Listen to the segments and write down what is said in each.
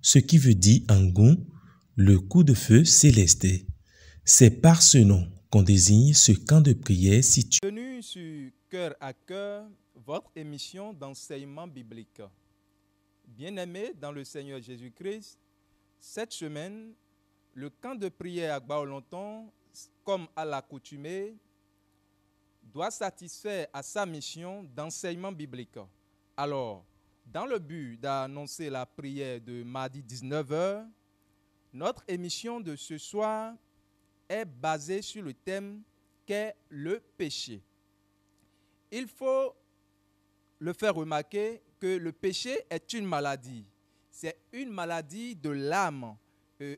ce qui veut dire en goût le coup de feu céleste. C'est par ce nom qu'on désigne ce camp de prière situé. Bienvenue sur Cœur à Cœur, votre émission d'enseignement biblique. Bien-aimés dans le Seigneur Jésus-Christ, cette semaine, le camp de prière à Baolonton, comme à l'accoutumée, doit satisfaire à sa mission d'enseignement biblique. Alors, dans le but d'annoncer la prière de mardi 19h, notre émission de ce soir est basée sur le thème qu'est le péché. Il faut le faire remarquer que le péché est une maladie. C'est une maladie de l'âme,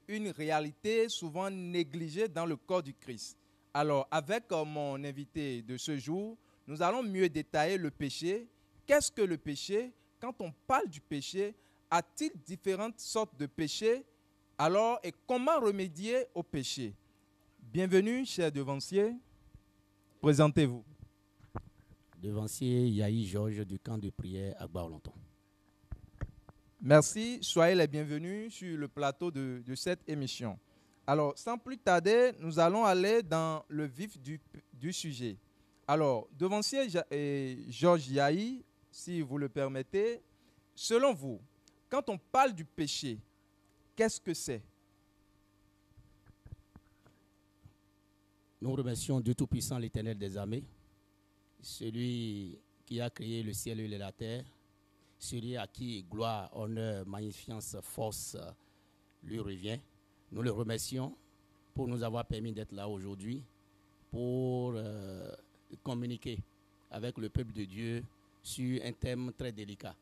une réalité souvent négligée dans le corps du Christ. Alors, avec mon invité de ce jour, nous allons mieux détailler le péché. Qu'est-ce que le péché? Quand on parle du péché, a-t-il différentes sortes de péchés? Alors, et comment remédier au péché? Bienvenue, cher devancier. Présentez-vous. Devancier Yahi Georges du camp de prière à Baolonton. Merci, soyez les bienvenus sur le plateau de cette émission. Alors, sans plus tarder, nous allons aller dans le vif du sujet. Alors, devancier Georges Yahi, si vous le permettez, selon vous, quand on parle du péché, qu'est-ce que c'est? Nous remercions Dieu Tout-Puissant, l'Éternel des armées, celui qui a créé le ciel et la terre, celui à qui gloire, honneur, magnificence, force lui revient. Nous le remercions pour nous avoir permis d'être là aujourd'hui, pour communiquer avec le peuple de Dieu sur un thème très délicat,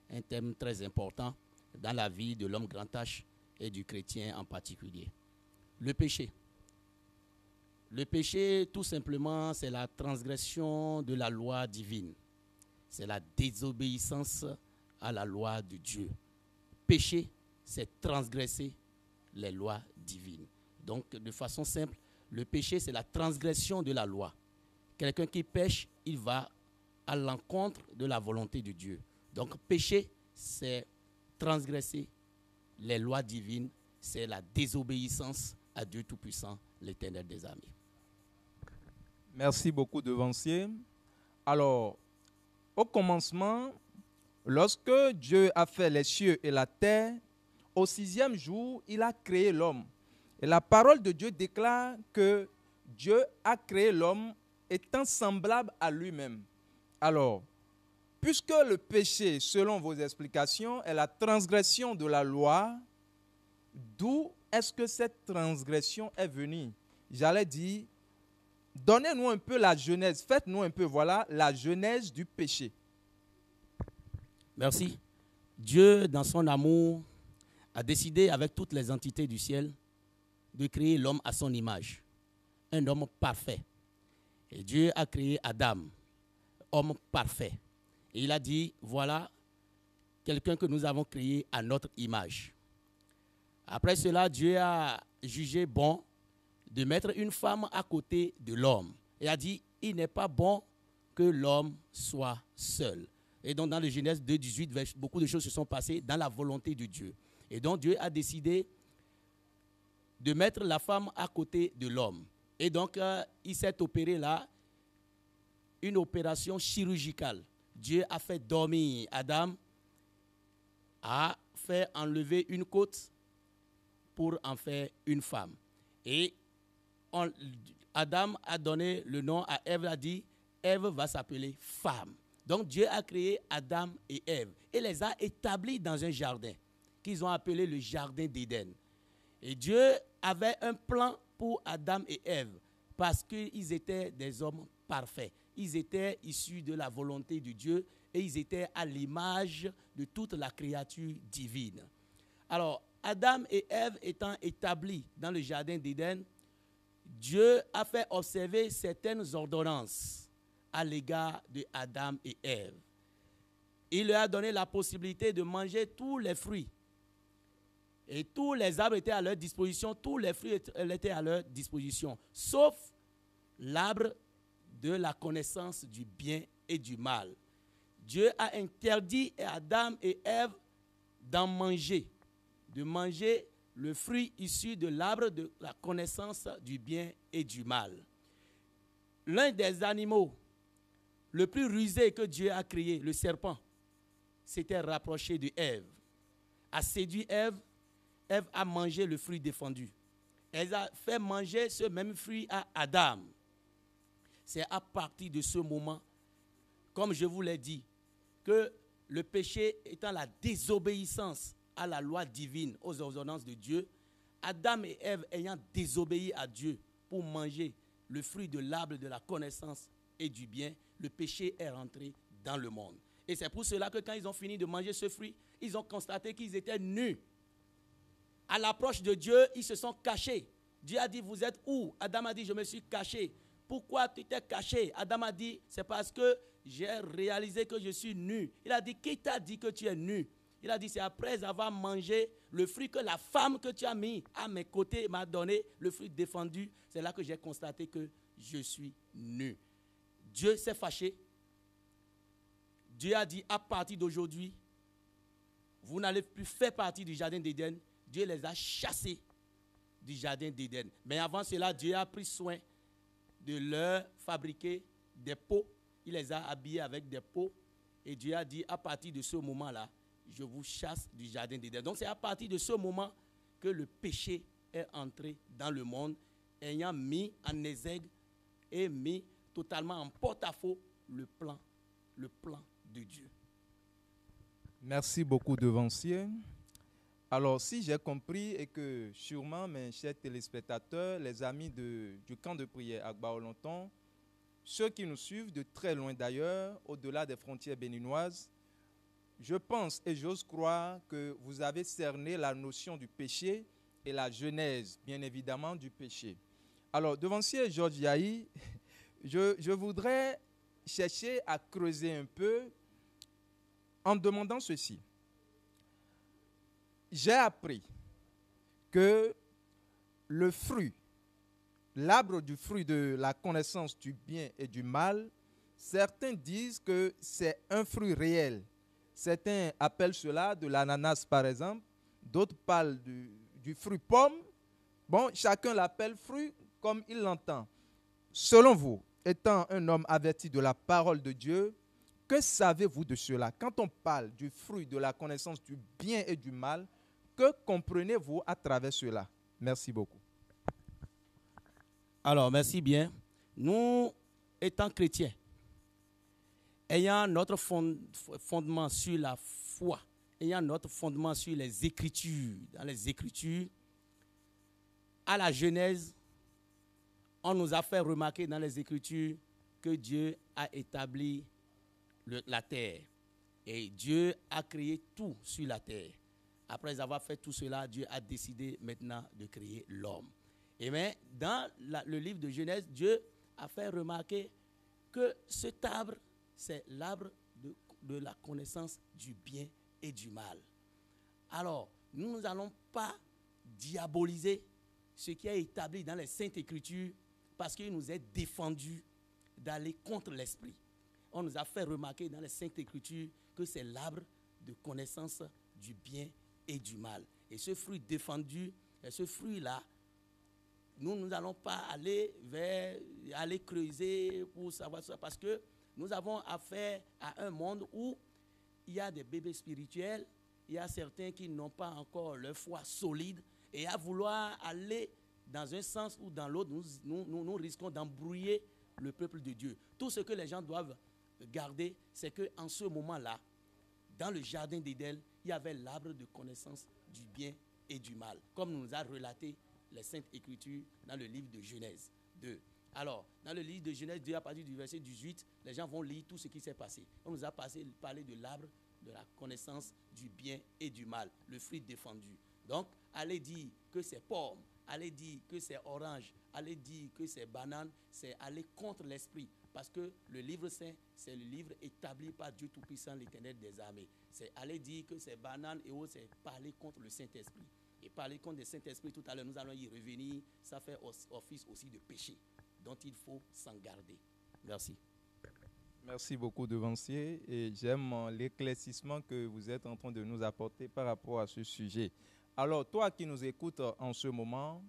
un thème très important dans la vie de l'homme grand H et du chrétien en particulier. Le péché. Le péché, tout simplement, c'est la transgression de la loi divine. C'est la désobéissance à la loi de Dieu. Péché, c'est transgresser les lois divines. Donc, de façon simple, le péché, c'est la transgression de la loi. Quelqu'un qui pêche, il va à l'encontre de la volonté de Dieu. Donc, péché, c'est transgresser les lois divines, c'est la désobéissance à Dieu Tout-Puissant, l'Éternel des armées. Merci beaucoup, devancier. Alors, au commencement, lorsque Dieu a fait les cieux et la terre, au 6e jour, il a créé l'homme. Et la parole de Dieu déclare que Dieu a créé l'homme étant semblable à lui-même. Alors, puisque le péché, selon vos explications, est la transgression de la loi, d'où est-ce que cette transgression est venue? J'allais dire, donnez-nous un peu la genèse, faites-nous un peu, voilà, la genèse du péché. Merci. Dieu, dans son amour, a décidé avec toutes les entités du ciel de créer l'homme à son image, un homme parfait. Et Dieu a créé Adam, homme parfait. Et il a dit, voilà quelqu'un que nous avons créé à notre image. Après cela, Dieu a jugé bon de mettre une femme à côté de l'homme. Et a dit, il n'est pas bon que l'homme soit seul. Et donc dans le Genèse 2:18, beaucoup de choses se sont passées dans la volonté de Dieu. Et donc Dieu a décidé de mettre la femme à côté de l'homme. Et donc il s'est opéré là une opération chirurgicale. Dieu a fait dormir Adam, a fait enlever une côte pour en faire une femme. Et Adam a donné le nom à Ève, a dit, Ève va s'appeler femme. Donc Dieu a créé Adam et Ève et les a établis dans un jardin qu'ils ont appelé le jardin d'Éden. Et Dieu avait un plan pour Adam et Ève parce qu'ils étaient des hommes parfaits. Ils étaient issus de la volonté de Dieu et ils étaient à l'image de toute la créature divine. Alors, Adam et Ève étant établis dans le jardin d'Éden, Dieu a fait observer certaines ordonnances à l'égard de Adam et Ève. Il leur a donné la possibilité de manger tous les fruits. Et tous les arbres étaient à leur disposition, tous les fruits étaient à leur disposition, sauf l'arbre de la connaissance du bien et du mal. Dieu a interdit à Adam et Ève d'en manger de manger le fruit issu de l'arbre de la connaissance du bien et du mal. L'un des animaux le plus rusé que Dieu a créé, le serpent, s'était rapproché de Ève, a séduit Ève. Ève a mangé le fruit défendu. Elle a fait manger ce même fruit à Adam. C'est à partir de ce moment, comme je vous l'ai dit, que le péché étant la désobéissance à la loi divine, aux ordonnances de Dieu, Adam et Ève ayant désobéi à Dieu pour manger le fruit de l'arbre de la connaissance et du bien, le péché est rentré dans le monde. Et c'est pour cela que quand ils ont fini de manger ce fruit, ils ont constaté qu'ils étaient nus. À l'approche de Dieu, ils se sont cachés. Dieu a dit, vous êtes où? Adam a dit, je me suis caché. Pourquoi tu t'es caché? Adam a dit, c'est parce que j'ai réalisé que je suis nu. Il a dit, qui t'a dit que tu es nu? Il a dit, c'est après avoir mangé le fruit que la femme que tu as mis à mes côtés m'a donné, le fruit défendu. C'est là que j'ai constaté que je suis nu. Dieu s'est fâché. Dieu a dit, à partir d'aujourd'hui, vous n'allez plus faire partie du jardin d'Éden. Dieu les a chassés du jardin d'Éden. Mais avant cela, Dieu a pris soin de leur fabriquer des pots. Il les a habillés avec des pots. Et Dieu a dit, à partir de ce moment-là, je vous chasse du jardin d'Éden. Donc c'est à partir de ce moment que le péché est entré dans le monde, ayant mis en exergue et mis totalement en porte-à-faux le plan de Dieu. Merci beaucoup, devancier. Alors, si j'ai compris et que sûrement mes chers téléspectateurs, les amis du camp de prière à Gbaolonton, ceux qui nous suivent de très loin d'ailleurs, au-delà des frontières béninoises, je pense et j'ose croire que vous avez cerné la notion du péché et la genèse, bien évidemment, du péché. Alors, devancier Georges Yahi, je voudrais chercher à creuser un peu en demandant ceci. J'ai appris que le fruit, l'arbre du fruit de la connaissance du bien et du mal, certains disent que c'est un fruit réel. Certains appellent cela de l'ananas par exemple, d'autres parlent du fruit pomme. Bon, chacun l'appelle fruit comme il l'entend. Selon vous, étant un homme averti de la parole de Dieu, que savez-vous de cela? Quand on parle du fruit de la connaissance du bien et du mal, que comprenez-vous à travers cela? Merci beaucoup. Alors, merci bien. Nous, étant chrétiens, ayant notre fondement sur la foi, ayant notre fondement sur les Écritures, dans les Écritures, à la Genèse, on nous a fait remarquer dans les Écritures que Dieu a établi la terre. Et Dieu a créé tout sur la terre. Après avoir fait tout cela, Dieu a décidé maintenant de créer l'homme. Et bien, dans le livre de Genèse, Dieu a fait remarquer que cet arbre, c'est l'arbre de la connaissance du bien et du mal. Alors, nous n'allons pas diaboliser ce qui est établi dans les Saintes Écritures parce qu'il nous est défendu d'aller contre l'esprit. On nous a fait remarquer dans les Saintes Écritures que c'est l'arbre de connaissance du bien et du mal. Et ce fruit défendu, et ce fruit-là, nous n'allons pas aller creuser pour savoir ça, parce que nous avons affaire à un monde où il y a des bébés spirituels, il y a certains qui n'ont pas encore leur foi solide, et à vouloir aller dans un sens ou dans l'autre, nous risquons d'embrouiller le peuple de Dieu. Tout ce que les gens doivent garder, c'est qu'en ce moment-là, dans le jardin d'Éden, il y avait l'arbre de connaissance du bien et du mal, comme nous a relaté les Saintes Écritures dans le livre de Genèse 2. Alors, dans le livre de Genèse 2, à partir du verset 18, les gens vont lire tout ce qui s'est passé. On nous a parlé de l'arbre de la connaissance du bien et du mal, le fruit défendu. Donc, allez dire que c'est pomme, allez dire que c'est orange, allez dire que c'est banane, c'est aller contre l'esprit. Parce que le livre saint, c'est le livre établi par Dieu Tout-Puissant, l'Éternel des armées. C'est aller dire que c'est banane et autres, c'est parler contre le Saint-Esprit. Et parler contre le Saint-Esprit, tout à l'heure, nous allons y revenir, ça fait office aussi de péché, dont il faut s'en garder. Merci. Merci beaucoup, devancier. Et j'aime l'éclaircissement que vous êtes en train de nous apporter par rapport à ce sujet. Alors, toi qui nous écoutes en ce moment,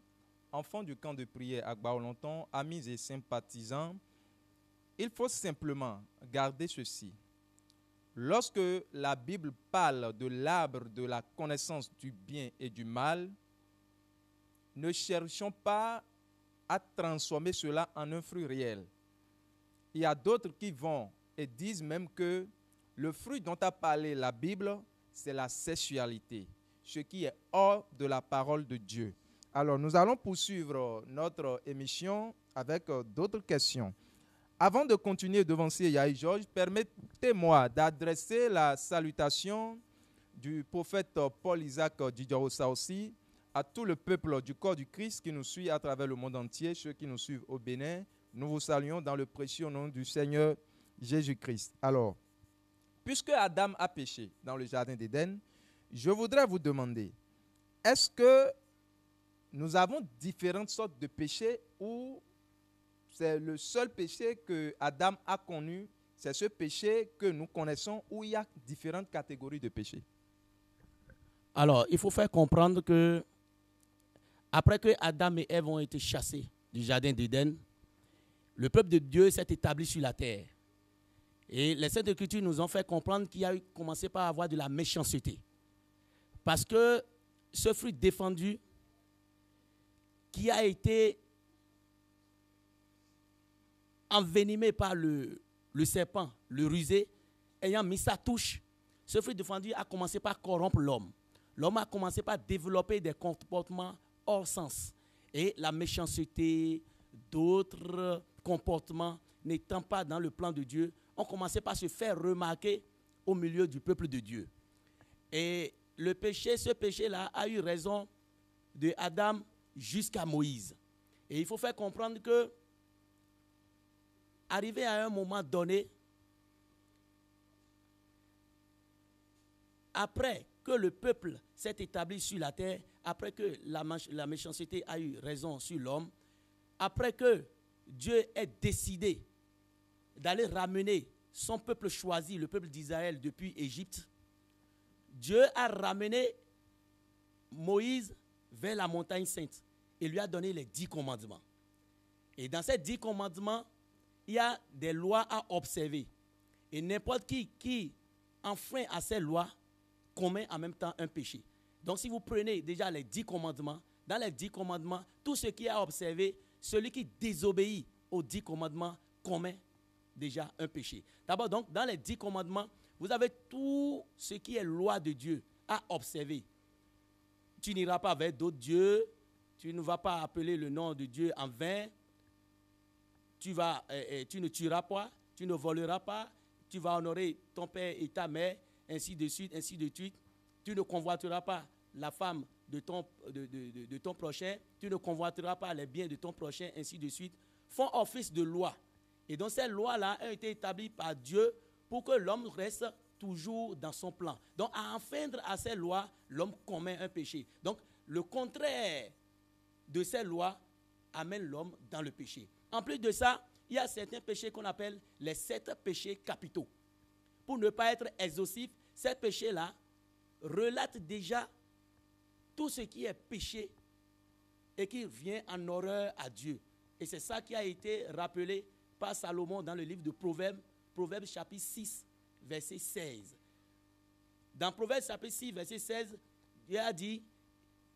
enfants du camp de prière à Gbaolonton, amis et sympathisants, il faut simplement garder ceci. Lorsque la Bible parle de l'arbre de la connaissance du bien et du mal, ne cherchons pas à transformer cela en un fruit réel. Il y a d'autres qui vont et disent même que le fruit dont a parlé la Bible, c'est la sexualité, ce qui est hors de la parole de Dieu. Alors, nous allons poursuivre notre émission avec d'autres questions. Avant de continuer devant Yahi Georges, permettez-moi d'adresser la salutation du prophète Paul-Isaac Djidjarosa aussi à tout le peuple du corps du Christ qui nous suit à travers le monde entier, ceux qui nous suivent au Bénin. Nous vous saluons dans le précieux nom du Seigneur Jésus-Christ. Alors, puisque Adam a péché dans le jardin d'Éden, je voudrais vous demander, est-ce que nous avons différentes sortes de péchés ou c'est le seul péché que Adam a connu, c'est ce péché que nous connaissons ou il y a différentes catégories de péchés? Alors, il faut faire comprendre que après que Adam et Ève ont été chassés du jardin d'Éden, le peuple de Dieu s'est établi sur la terre. Et les Saintes Écritures nous ont fait comprendre qu'il a commencé par avoir de la méchanceté. Parce que ce fruit défendu qui a été envenimé par le serpent, le rusé, ayant mis sa touche, ce fruit défendu a commencé par corrompre l'homme. L'homme a commencé par développer des comportements hors sens. Et la méchanceté, d'autres comportements n'étant pas dans le plan de Dieu, ont commencé par se faire remarquer au milieu du peuple de Dieu. Et le péché, ce péché-là a eu raison de Adam jusqu'à Moïse. Et il faut faire comprendre que, arrivé à un moment donné, après que le peuple s'est établi sur la terre, après que la méchanceté a eu raison sur l'homme, après que Dieu ait décidé d'aller ramener son peuple choisi, le peuple d'Israël depuis Égypte, Dieu a ramené Moïse vers la montagne sainte et lui a donné les 10 commandements. Et dans ces 10 commandements, il y a des lois à observer. Et n'importe qui enfreint à ces lois commet en même temps un péché. Donc si vous prenez déjà les 10 commandements, dans les 10 commandements, tout ce qui est à observer, celui qui désobéit aux 10 commandements commet déjà un péché. D'abord, donc, dans les 10 commandements, vous avez tout ce qui est loi de Dieu à observer. Tu n'iras pas vers d'autres dieux, tu ne vas pas appeler le nom de Dieu en vain, tu ne tueras pas, tu ne voleras pas, tu vas honorer ton père et ta mère, ainsi de suite, ainsi de suite. Tu ne convoiteras pas la femme de ton prochain, tu ne convoiteras pas les biens de ton prochain, ainsi de suite. Font office de loi. Et donc ces lois-là ont été établies par Dieu pour que l'homme reste toujours dans son plan. Donc à enfreindre à ces lois, l'homme commet un péché. Donc le contraire de ces lois amène l'homme dans le péché. En plus de ça, il y a certains péchés qu'on appelle les 7 péchés capitaux. Pour ne pas être exhaustif, ces péchés-là relatent déjà tout ce qui est péché et qui vient en horreur à Dieu. Et c'est ça qui a été rappelé par Salomon dans le livre de Proverbes, Proverbes chapitre 6, verset 16. Dans Proverbes chapitre 6, verset 16, il a dit,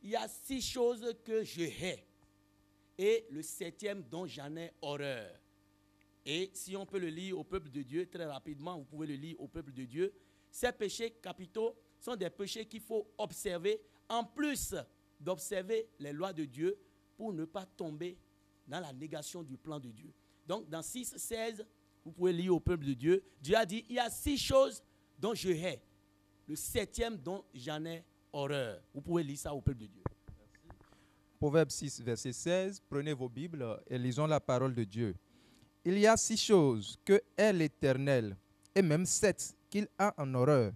il y a 6 choses que je hais, et le 7e dont j'en ai horreur. Et si on peut le lire au peuple de Dieu, très rapidement, vous pouvez le lire au peuple de Dieu, ces péchés capitaux sont des péchés qu'il faut observer, en plus d'observer les lois de Dieu, pour ne pas tomber dans la négation du plan de Dieu. Donc, dans 6, 16, vous pouvez lire au peuple de Dieu, Dieu a dit, il y a 6 choses dont je hais, le 7e dont j'en ai horreur. Vous pouvez lire ça au peuple de Dieu. Proverbe 6, verset 16, prenez vos Bibles et lisons la parole de Dieu. Il y a 6 choses que est l'Éternel, et même 7 qu'il a en horreur.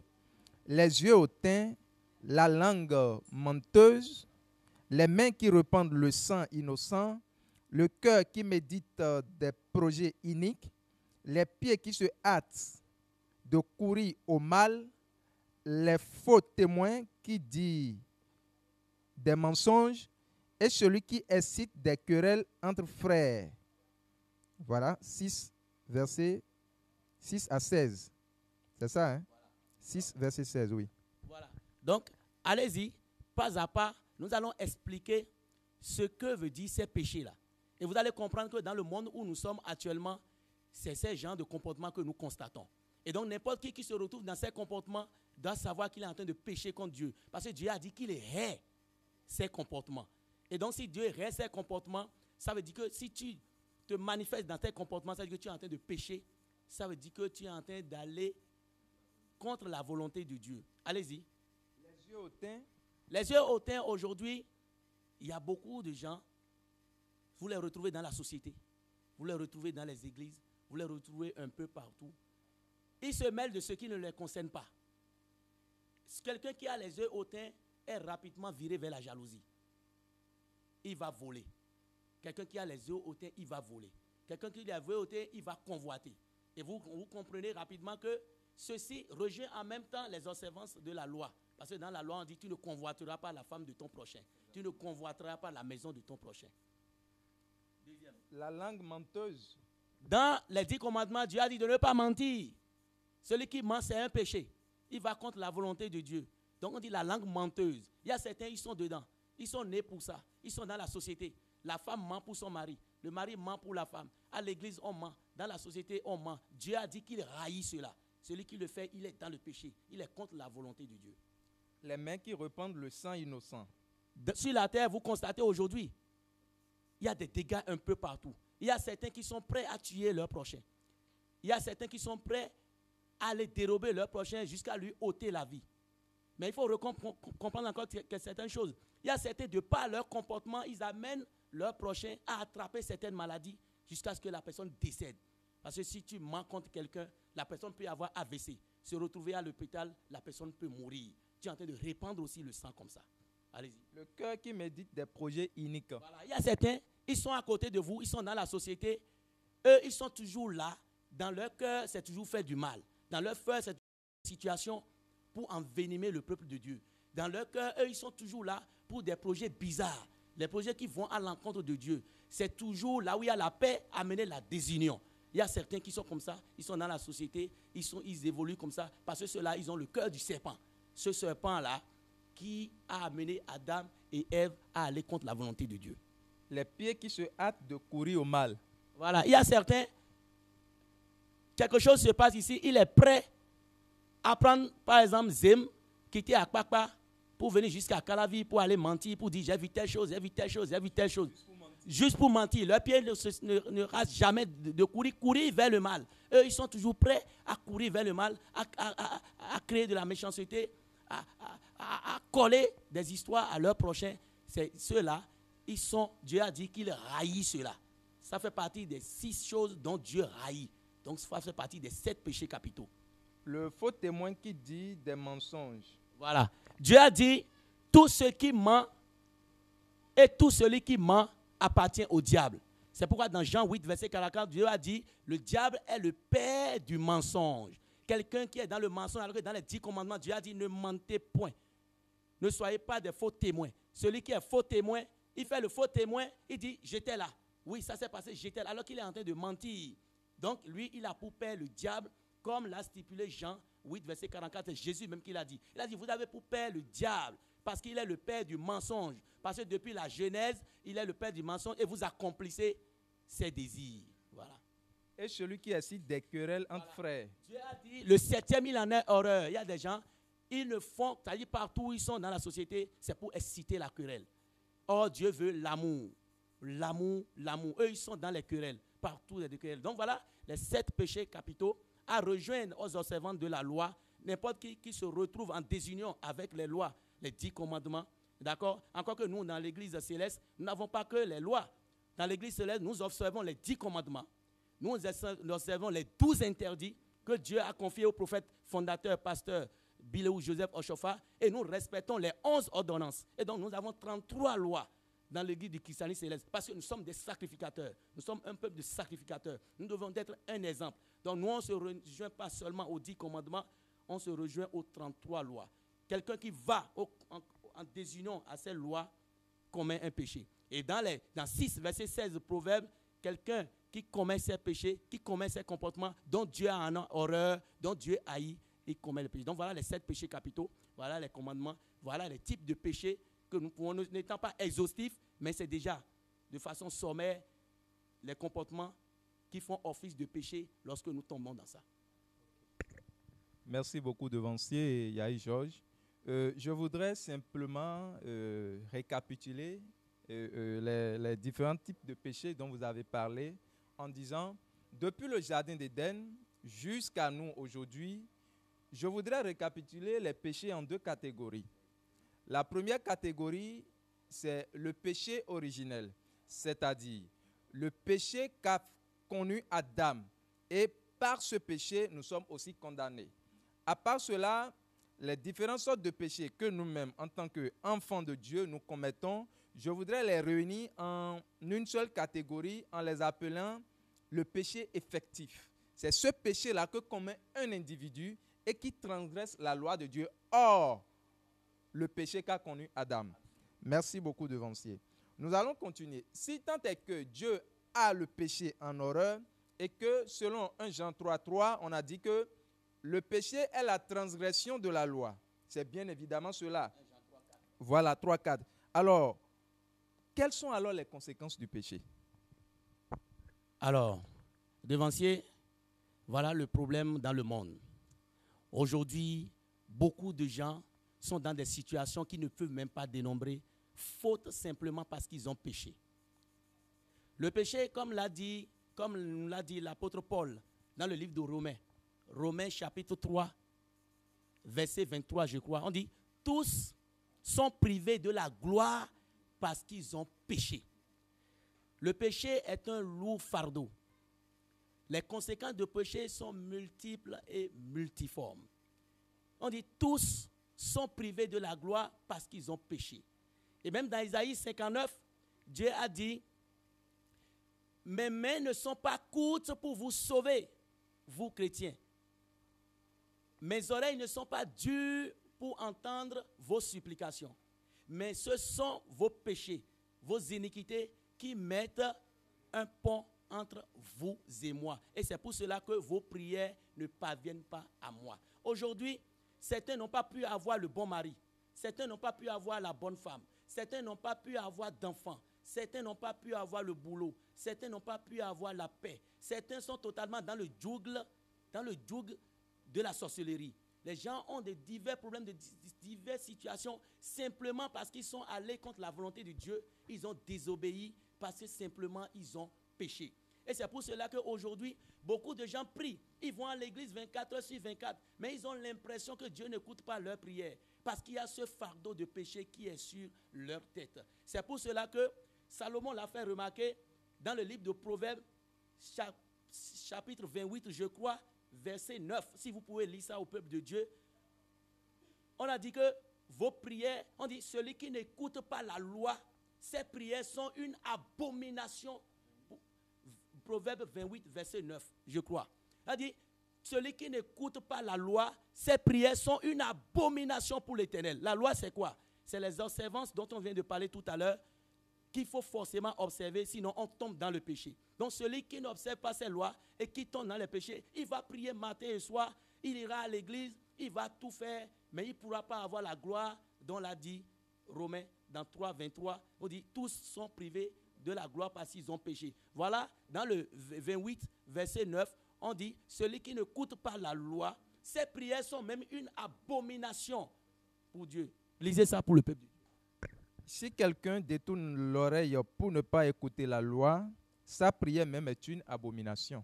Les yeux hautains, la langue menteuse, les mains qui répandent le sang innocent, le cœur qui médite des projets iniques, les pieds qui se hâtent de courir au mal, les faux témoins qui disent des mensonges et celui qui excite des querelles entre frères. Voilà, 6, versets 6 à 16. C'est ça, hein? 6, verset 16, oui. Voilà. Donc, allez-y, pas à pas, nous allons expliquer ce que veut dire ces péchés-là. Et vous allez comprendre que dans le monde où nous sommes actuellement, c'est ces genres de comportements que nous constatons. Et donc, n'importe qui se retrouve dans ces comportements doit savoir qu'il est en train de pécher contre Dieu. Parce que Dieu a dit qu'il hait ces comportements. Et donc, si Dieu hait ces comportements, ça veut dire que si tu te manifestes dans tes comportements, ça veut dire que tu es en train de pécher. Ça veut dire que tu es en train d'aller contre la volonté de Dieu. Allez-y. Les yeux hautains. Les yeux hautains, aujourd'hui, il y a beaucoup de gens, vous les retrouvez dans la société, vous les retrouvez dans les églises, vous les retrouvez un peu partout. Ils se mêlent de ce qui ne les concerne pas. Quelqu'un qui a les yeux hautains est rapidement viré vers la jalousie. Il va voler. Quelqu'un qui a les yeux hautains, il va voler. Quelqu'un qui a les yeux hautains, il va convoiter. Et vous comprenez rapidement que ceci rejoint en même temps les observances de la loi. Parce que dans la loi, on dit tu ne convoiteras pas la femme de ton prochain. Tu ne convoiteras pas la maison de ton prochain. Deuxième. La langue menteuse. Dans les 10 commandements, Dieu a dit de ne pas mentir. Celui qui ment, c'est un péché. Il va contre la volonté de Dieu. Donc on dit la langue menteuse. Il y a certains, ils sont dedans. Ils sont nés pour ça. Ils sont dans la société. La femme ment pour son mari. Le mari ment pour la femme. À l'église, on ment. Dans la société, on ment. Dieu a dit qu'il haït cela. Celui qui le fait, il est dans le péché. Il est contre la volonté de Dieu. Les mains qui répandent le sang innocent. Sur la terre, vous constatez aujourd'hui, il y a des dégâts un peu partout. Il y a certains qui sont prêts à tuer leur prochain. Il y a certains qui sont prêts à aller dérober leur prochain jusqu'à lui ôter la vie. Mais il faut comprendre encore que certaines choses. Il y a certains, de par leur comportement, ils amènent leur prochain à attraper certaines maladies jusqu'à ce que la personne décède. Parce que si tu mens contre quelqu'un, la personne peut avoir AVC. Se retrouver à l'hôpital, la personne peut mourir. Tu es en train de répandre aussi le sang comme ça. Allez-y. Le cœur qui médite des projets iniques. Voilà. Il y a certains, ils sont à côté de vous, ils sont dans la société. Eux, ils sont toujours là. Dans leur cœur, c'est toujours faire du mal. Dans leur cœur, c'est une situation pour envenimer le peuple de Dieu. Dans leur cœur, eux, ils sont toujours là pour des projets bizarres. Les projets qui vont à l'encontre de Dieu. C'est toujours là où il y a la paix, amener la désunion. Il y a certains qui sont comme ça, ils sont dans la société, ils évoluent comme ça, parce que ceux-là, ils ont le cœur du serpent. Ce serpent-là qui a amené Adam et Ève à aller contre la volonté de Dieu. Les pieds qui se hâtent de courir au mal. Voilà, il y a certains, quelque chose se passe ici, il est prêt à prendre, par exemple, Zem, quitter Akpakpa, pour venir jusqu'à Calavi, pour aller mentir, pour dire j'ai vu telle chose, j'ai vu telle chose, j'ai vu telle chose. Juste pour mentir. Leurs pieds ne rasent jamais de courir vers le mal. Eux, ils sont toujours prêts à courir vers le mal, à créer de la méchanceté, à coller des histoires à leurs prochains. Ceux-là, Dieu a dit qu'il haït cela. Ça fait partie des 6 choses dont Dieu haït. Donc, ça fait partie des 7 péchés capitaux. Le faux témoin qui dit des mensonges. Voilà. Dieu a dit, tout ce qui ment et tout celui qui ment appartient au diable. C'est pourquoi dans Jean 8, verset 44, Dieu a dit, le diable est le père du mensonge. Quelqu'un qui est dans le mensonge, alors que dans les 10 commandements, Dieu a dit, ne mentez point. Ne soyez pas des faux témoins. Celui qui est faux témoin, il fait le faux témoin, il dit, j'étais là. Oui, ça s'est passé, j'étais là, alors qu'il est en train de mentir. Donc, lui, il a pour père le diable, comme l'a stipulé Jean 8, verset 44, c'est Jésus même qui l'a dit. Il a dit, vous avez pour père le diable, parce qu'il est le père du mensonge. Parce que depuis la Genèse, il est le père du mensonge et vous accomplissez ses désirs. Voilà. Et celui qui excite des querelles entre frères. Dieu a dit, le 7e, il en est horreur. Il y a des gens, ils le font, c'est-à-dire partout où ils sont dans la société, c'est pour exciter la querelle. Or, Dieu veut l'amour. L'amour, l'amour. Eux, ils sont dans les querelles. Partout, il y a des querelles. Donc voilà, les 7 péchés capitaux à rejoindre aux observantes de la loi. N'importe qui se retrouve en désunion avec les lois, les 10 commandements. D'accord? Encore que nous, dans l'église céleste, nous n'avons pas que les lois. Dans l'église céleste, nous observons les 10 commandements. Nous observons les 12 interdits que Dieu a confiés au prophète fondateur, pasteur Biléou Joseph Oshofa. Et nous respectons les 11 ordonnances. Et donc, nous avons 33 lois dans l'église du christianisme céleste. Parce que nous sommes des sacrificateurs. Nous sommes un peuple de sacrificateurs. Nous devons être un exemple. Donc, nous, on ne se rejoint pas seulement aux 10 commandements, on se rejoint aux 33 lois. Quelqu'un qui va en désunant à ces lois, commet un péché. Et dans 6, verset 16 de Proverbe, quelqu'un qui commet ces péchés, qui commet ces comportements dont Dieu a en horreur, dont Dieu haït, il commet le péché. Donc voilà les 7 péchés capitaux, voilà les commandements, voilà les types de péchés que nous pouvons, n'étant pas exhaustifs, mais c'est déjà de façon sommaire les comportements qui font office de péché lorsque nous tombons dans ça. Merci beaucoup, devancier et Yahi Georges. Je voudrais simplement récapituler les différents types de péchés dont vous avez parlé en disant, depuis le jardin d'Éden jusqu'à nous aujourd'hui, je voudrais récapituler les péchés en 2 catégories. La première catégorie, c'est le péché originel, c'est-à-dire le péché qu'a connu Adam. Et par ce péché, nous sommes aussi condamnés. À part cela, les différentes sortes de péchés que nous-mêmes, en tant qu'enfants de Dieu, nous commettons, je voudrais les réunir en une seule catégorie en les appelant le péché effectif. C'est ce péché-là que commet un individu et qui transgresse la loi de Dieu. Or, le péché qu'a connu Adam. Merci beaucoup, devancier. Nous allons continuer. Si tant est que Dieu a le péché en horreur et que selon 1 Jean 3,3, on a dit que le péché est la transgression de la loi. C'est bien évidemment cela. Voilà, 3,4. Alors, quelles sont alors les conséquences du péché? Alors, devancier, voilà le problème dans le monde. Aujourd'hui, beaucoup de gens sont dans des situations qu'ils ne peuvent même pas dénombrer, faute simplement parce qu'ils ont péché. Le péché, comme l'a dit l'apôtre Paul dans le livre de Romains, Romains chapitre 3, verset 23, je crois, on dit, tous sont privés de la gloire parce qu'ils ont péché. Le péché est un lourd fardeau. Les conséquences de péché sont multiples et multiformes. On dit tous sont privés de la gloire parce qu'ils ont péché. Et même dans Isaïe 59, Dieu a dit, mes mains ne sont pas courtes pour vous sauver, vous chrétiens. Mes oreilles ne sont pas dures pour entendre vos supplications. Mais ce sont vos péchés, vos iniquités qui mettent un pont entre vous et moi. Et c'est pour cela que vos prières ne parviennent pas à moi. Aujourd'hui, certains n'ont pas pu avoir le bon mari. Certains n'ont pas pu avoir la bonne femme. Certains n'ont pas pu avoir d'enfants. Certains n'ont pas pu avoir le boulot. Certains n'ont pas pu avoir la paix. Certains sont totalement dans le joug de la sorcellerie. Les gens ont de divers problèmes, de diverses situations, simplement parce qu'ils sont allés contre la volonté de Dieu. Ils ont désobéi parce que simplement ils ont péché. Et c'est pour cela qu'aujourd'hui, beaucoup de gens prient. Ils vont à l'église 24 heures sur 24, mais ils ont l'impression que Dieu n'écoute pas leurs prières parce qu'il y a ce fardeau de péché qui est sur leur tête. C'est pour cela que Salomon l'a fait remarquer dans le livre de Proverbes, chapitre 28, je crois, verset 9. Si vous pouvez lire ça au peuple de Dieu, on a dit que vos prières, on dit celui qui n'écoute pas la loi, ses prières sont une abomination. Proverbe 28, verset 9, je crois. On a dit, celui qui n'écoute pas la loi, ses prières sont une abomination pour l'Éternel. La loi, c'est quoi? C'est les observances dont on vient de parler tout à l'heure, qu'il faut forcément observer, sinon on tombe dans le péché. Donc celui qui n'observe pas ces lois et qui tombe dans le péché, il va prier matin et soir, il ira à l'église, il va tout faire, mais il ne pourra pas avoir la gloire dont l'a dit Romains dans 3, 23. On dit, tous sont privés de la gloire parce qu'ils ont péché. Voilà, dans le 28, verset 9, on dit, celui qui n'écoute pas la loi, ses prières sont même une abomination pour Dieu. Lisez ça pour le peuple. Si quelqu'un détourne l'oreille pour ne pas écouter la loi, sa prière même est une abomination.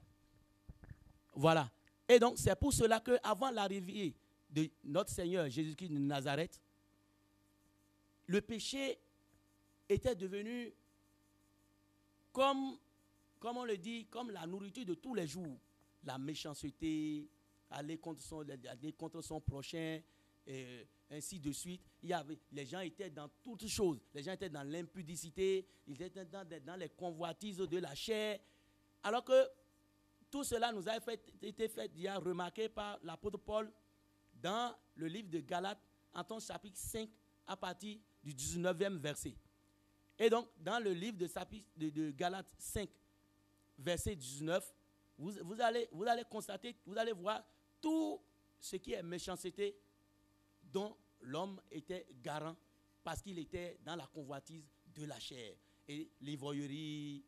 Voilà. Et donc, c'est pour cela qu'avant l'arrivée de notre Seigneur Jésus-Christ de Nazareth, le péché était devenu, comme on le dit, comme la nourriture de tous les jours. La méchanceté, aller contre son prochain, ainsi de suite. Les gens étaient dans toutes choses. Les gens étaient dans l'impudicité, ils étaient dans les convoitises de la chair. Alors que tout cela nous a été fait déjà remarquer par l'apôtre Paul dans le livre de Galates, en ton chapitre 5, à partir du 19e verset. Et donc, dans le livre de Galates 5, verset 19, vous allez constater, vous allez voir tout ce qui est méchanceté dont l'homme était garant parce qu'il était dans la convoitise de la chair. Et l'ivrognerie,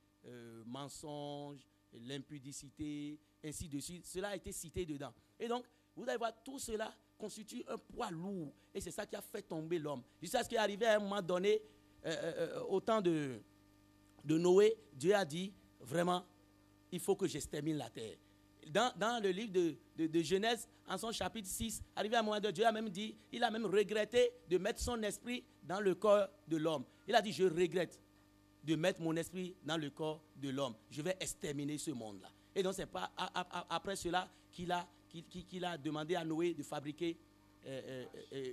mensonge, l'impudicité, ainsi de suite, cela a été cité dedans. Et donc, vous allez voir, tout cela constitue un poids lourd. Et c'est ça qui a fait tomber l'homme. Jusqu'à ce qu'il arrivait à un moment donné, au temps de Noé, Dieu a dit, vraiment, il faut que j'extermine la terre. Dans le livre de Genèse, en son chapitre 6, arrivé à un moment donné, Dieu a même dit, il a même regretté de mettre son esprit dans le corps de l'homme. Il a dit, je regrette de mettre mon esprit dans le corps de l'homme. Je vais exterminer ce monde-là. Et donc, c'est pas après cela qu'il a demandé à Noé de fabriquer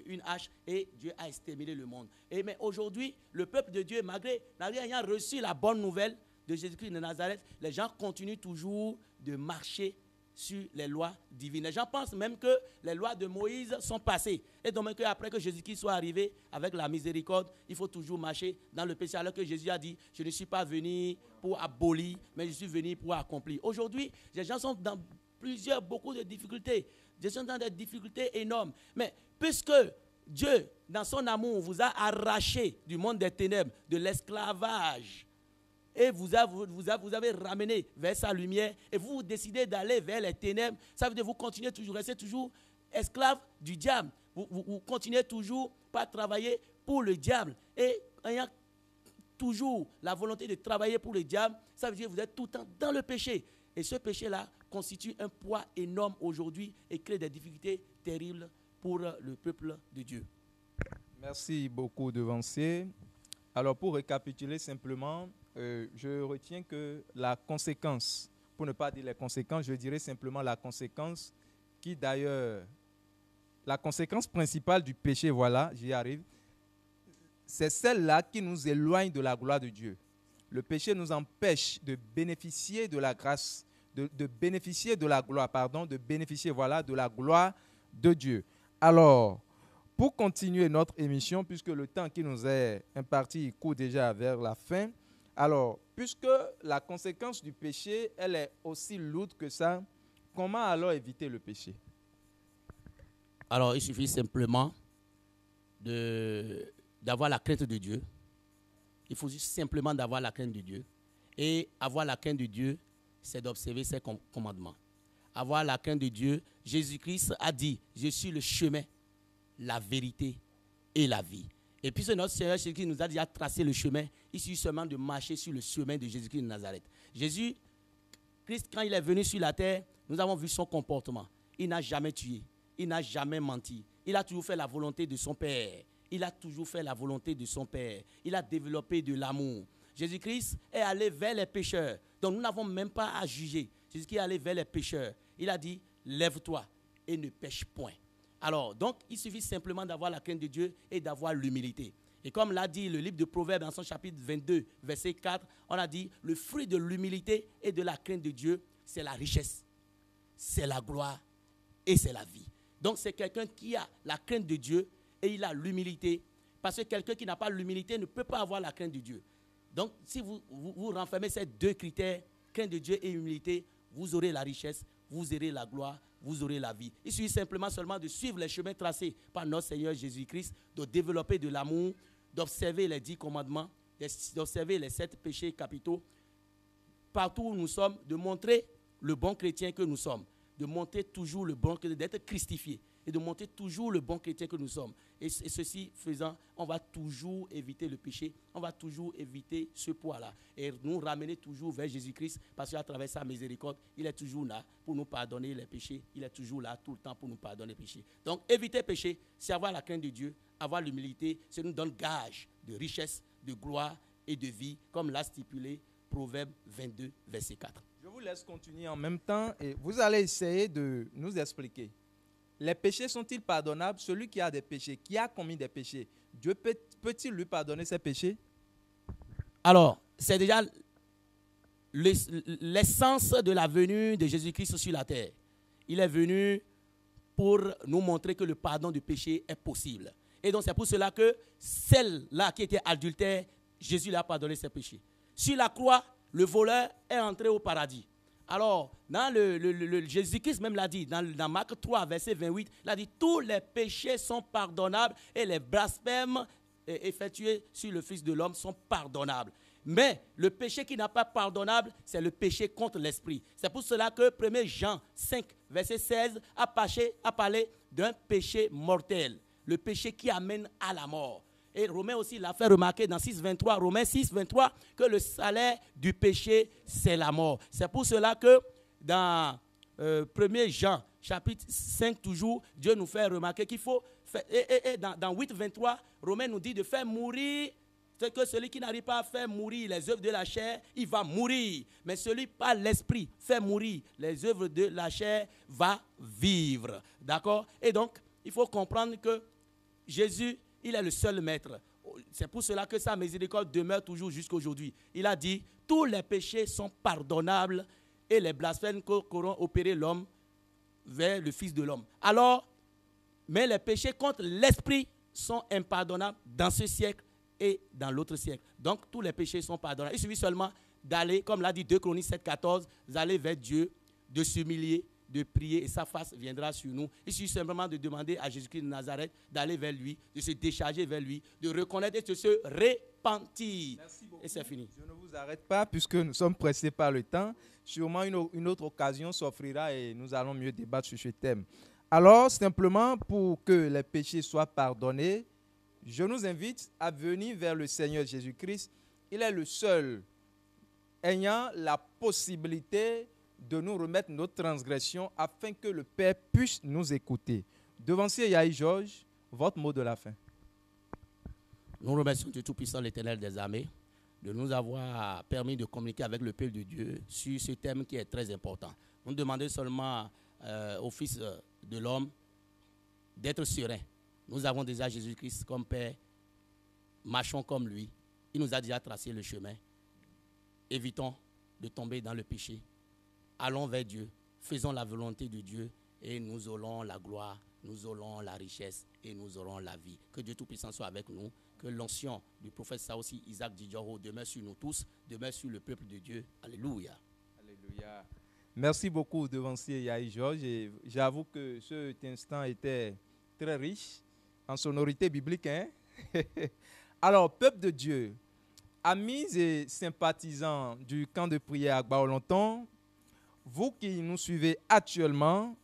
une hache et Dieu a exterminé le monde. Mais aujourd'hui, le peuple de Dieu, malgré ayant reçu la bonne nouvelle de Jésus-Christ de Nazareth, les gens continuent toujours de marcher sur les lois divines. Les gens pensent même que les lois de Moïse sont passées. Et donc, après que Jésus-Christ soit arrivé avec la miséricorde, il faut toujours marcher dans le péché. Alors que Jésus a dit, je ne suis pas venu pour abolir, mais je suis venu pour accomplir. Aujourd'hui, les gens sont dans beaucoup de difficultés. Ils sont dans des difficultés énormes. Mais puisque Dieu, dans son amour, vous a arraché du monde des ténèbres, de l'esclavage, et vous avez ramené vers sa lumière, et vous décidez d'aller vers les ténèbres, ça veut dire que vous continuez toujours, restez toujours esclave du diable. Vous continuez toujours par travailler pour le diable. Et ayant toujours la volonté de travailler pour le diable, ça veut dire que vous êtes tout le temps dans le péché. Et ce péché-là constitue un poids énorme aujourd'hui et crée des difficultés terribles pour le peuple de Dieu. Merci beaucoup, devancier. Alors, pour récapituler simplement, je retiens que la conséquence, pour ne pas dire les conséquences, je dirais simplement la conséquence qui d'ailleurs, la conséquence principale du péché, voilà, j'y arrive, c'est celle-là qui nous éloigne de la gloire de Dieu. Le péché nous empêche de bénéficier de la grâce, de bénéficier de la gloire, de bénéficier, voilà, de la gloire de Dieu. Alors, pour continuer notre émission, puisque le temps qui nous est imparti court déjà vers la fin, alors, puisque la conséquence du péché, elle est aussi lourde que ça, comment alors éviter le péché? Alors, il suffit simplement d'avoir la crainte de Dieu. Il faut juste simplement d'avoir la crainte de Dieu. Et avoir la crainte de Dieu, c'est d'observer ses commandements. Avoir la crainte de Dieu, Jésus-Christ a dit, je suis le chemin, la vérité et la vie. Et puisque notre Seigneur Jésus-Christ nous a déjà tracé le chemin, il suffit seulement de marcher sur le chemin de Jésus-Christ de Nazareth. Jésus-Christ, quand il est venu sur la terre, nous avons vu son comportement. Il n'a jamais tué, il n'a jamais menti. Il a toujours fait la volonté de son Père. Il a toujours fait la volonté de son Père. Il a développé de l'amour. Jésus-Christ est allé vers les pécheurs. Donc nous n'avons même pas à juger. Jésus-Christ est allé vers les pécheurs. Il a dit, lève-toi et ne pêche point. Alors, donc, il suffit simplement d'avoir la crainte de Dieu et d'avoir l'humilité. Et comme l'a dit le livre de Proverbes dans son chapitre 22, verset 4, on a dit, le fruit de l'humilité et de la crainte de Dieu, c'est la richesse, c'est la gloire et c'est la vie. Donc, c'est quelqu'un qui a la crainte de Dieu et il a l'humilité. Parce que quelqu'un qui n'a pas l'humilité ne peut pas avoir la crainte de Dieu. Donc, si vous renfermez ces deux critères, crainte de Dieu et humilité, vous aurez la richesse, vous aurez la gloire, vous aurez la vie. Il suffit seulement de suivre les chemins tracés par notre Seigneur Jésus-Christ, de développer de l'amour, d'observer les 10 commandements, d'observer les 7 péchés capitaux, partout où nous sommes, de montrer le bon chrétien que nous sommes, de montrer toujours le bon chrétien, d'être christifié et de montrer toujours le bon chrétien que nous sommes. Et ceci faisant, on va toujours éviter le péché, on va toujours éviter ce poids-là et nous ramener toujours vers Jésus-Christ parce qu'à travers sa miséricorde, il est toujours là pour nous pardonner les péchés, il est toujours là tout le temps pour nous pardonner les péchés. Donc éviter le péché, c'est avoir la crainte de Dieu, avoir l'humilité, ça nous donne gage de richesse, de gloire et de vie, comme l'a stipulé Proverbe 22, verset 4. Je vous laisse continuer en même temps et vous allez essayer de nous expliquer. Les péchés sont-ils pardonnables? Celui qui a des péchés, qui a commis des péchés, Dieu peut-il lui pardonner ses péchés? Alors, c'est déjà l'essence de la venue de Jésus-Christ sur la terre. Il est venu pour nous montrer que le pardon du péché est possible. Et donc c'est pour cela que celle-là qui était adultère, Jésus lui a pardonné ses péchés. Sur la croix, le voleur est entré au paradis. Alors, dans Jésus-Christ même l'a dit, dans Marc 3, verset 28, il a dit, tous les péchés sont pardonnables et les blasphèmes effectués sur le Fils de l'homme sont pardonnables. Mais le péché qui n'est pas pardonnable, c'est le péché contre l'esprit. C'est pour cela que 1 Jean 5, verset 16, a parlé d'un péché mortel, le péché qui amène à la mort. Et Romain aussi l'a fait remarquer dans 6,23, Romains 6,23, que le salaire du péché, c'est la mort. C'est pour cela que dans 1 Jean, chapitre 5 toujours, Dieu nous fait remarquer qu'il faut, et dans 8,23, Romain nous dit de faire mourir, c'est que celui qui n'arrive pas à faire mourir les œuvres de la chair, il va mourir. Mais celui par l'esprit fait mourir les œuvres de la chair, va vivre. D'accord? Et donc, il faut comprendre que Jésus, il est le seul maître. C'est pour cela que sa miséricorde demeure toujours jusqu'aujourd'hui. Il a dit, tous les péchés sont pardonnables et les blasphèmes qu'auront opéré l'homme vers le Fils de l'homme. Alors, mais les péchés contre l'esprit sont impardonnables dans ce siècle et dans l'autre siècle. Donc, tous les péchés sont pardonnables. Il suffit seulement d'aller, comme l'a dit 2 Chroniques 7,14, d'aller vers Dieu, de s'humilier, de prier et sa face viendra sur nous. Il suffit simplement de demander à Jésus-Christ de Nazareth d'aller vers lui, de se décharger vers lui, de reconnaître et de se repentir. Merci beaucoup. Et c'est fini. Je ne vous arrête pas puisque nous sommes pressés par le temps. Sûrement une autre occasion s'offrira et nous allons mieux débattre sur ce thème. Alors, simplement pour que les péchés soient pardonnés, je nous invite à venir vers le Seigneur Jésus-Christ. Il est le seul ayant la possibilité de nous remettre nos transgressions afin que le Père puisse nous écouter. Devancier Yahi Georges, votre mot de la fin. Nous remercions Dieu Tout-Puissant, l'Éternel des armées, de nous avoir permis de communiquer avec le peuple de Dieu sur ce thème qui est très important. Nous demandons seulement au Fils de l'homme d'être serein. Nous avons déjà Jésus-Christ comme Père, marchons comme lui. Il nous a déjà tracé le chemin. Évitons de tomber dans le péché. Allons vers Dieu, faisons la volonté de Dieu et nous aurons la gloire, nous aurons la richesse et nous aurons la vie. Que Dieu Tout-Puissant soit avec nous, que l'onction du prophète Saosi Isaac Djidjoro demeure sur nous tous, demeure sur le peuple de Dieu. Alléluia. Alléluia. Merci beaucoup, devancier Yahi Georges. Et j'avoue que cet instant était très riche en sonorité biblique. Hein? Alors, peuple de Dieu, amis et sympathisants du camp de prière à Baolonton, vous qui nous suivez actuellement,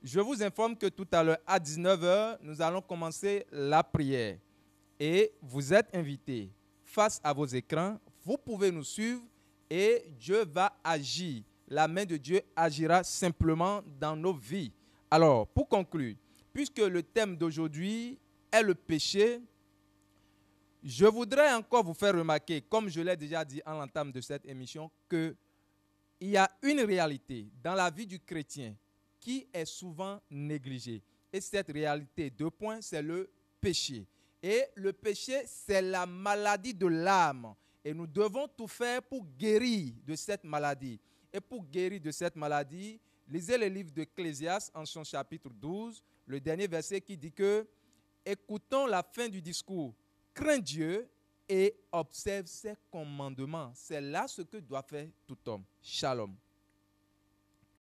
je vous informe que tout à l'heure à 19h, nous allons commencer la prière. Et vous êtes invités face à vos écrans, vous pouvez nous suivre et Dieu va agir. La main de Dieu agira simplement dans nos vies. Alors, pour conclure, puisque le thème d'aujourd'hui est le péché, je voudrais encore vous faire remarquer, comme je l'ai déjà dit en l'entame de cette émission, qu'il y a une réalité dans la vie du chrétien qui est souvent négligée. Et cette réalité, 2 points, c'est le péché. Et le péché, c'est la maladie de l'âme. Et nous devons tout faire pour guérir de cette maladie. Et pour guérir de cette maladie, lisez le livre d'Ecclésiaste en son chapitre 12, le dernier verset qui dit que « Écoutons la fin du discours, crains Dieu et observe ses commandements. » C'est là ce que doit faire tout homme. Shalom.